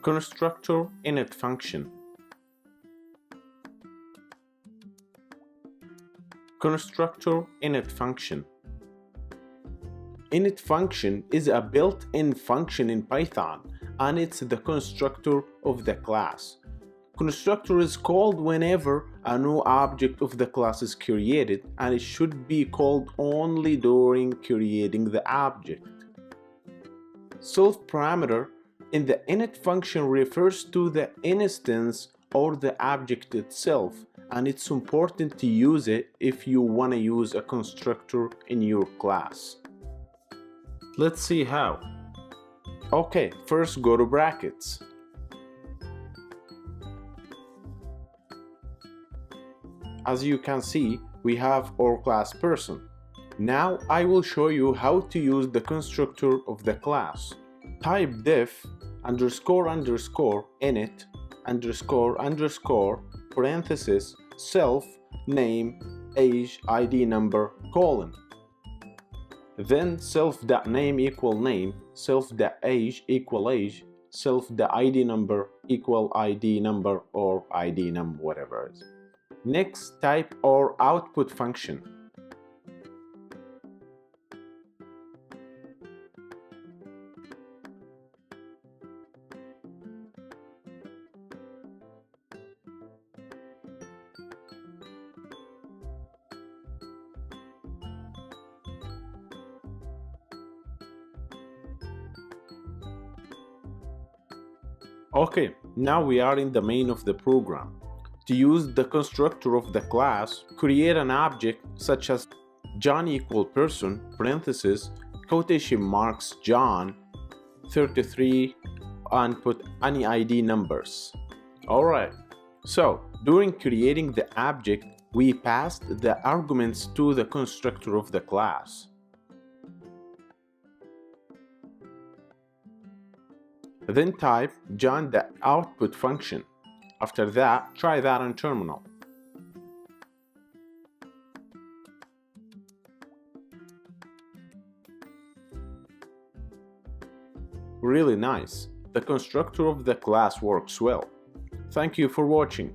Constructor init function. Constructor init function. Init function is a built-in function in Python, and it's the constructor of the class. Constructor is called whenever a new object of the class is created, and it should be called only during creating the object. Self parameter in the init function refers to the instance or the object itself, and it's important to use it if you want to use a constructor in your class. Let's see how. Okay, first go to brackets. As you can see, we have our class person. Now I will show you how to use the constructor of the class. Type def underscore underscore init underscore underscore parenthesis self name age id number colon. Then self.name equal name, self.age equal age, self.id number equal id number or id num, whatever it is. Next, type our output function. Okay, now we are in the main of the program. To use the constructor of the class, create an object such as John equal person, parenthesis, quotation marks John, 33, and put any ID numbers. Alright, so during creating the object, we passed the arguments to the constructor of the class. Then type John the output function. After that, try that on terminal. Really nice. The constructor of the class works well. Thank you for watching.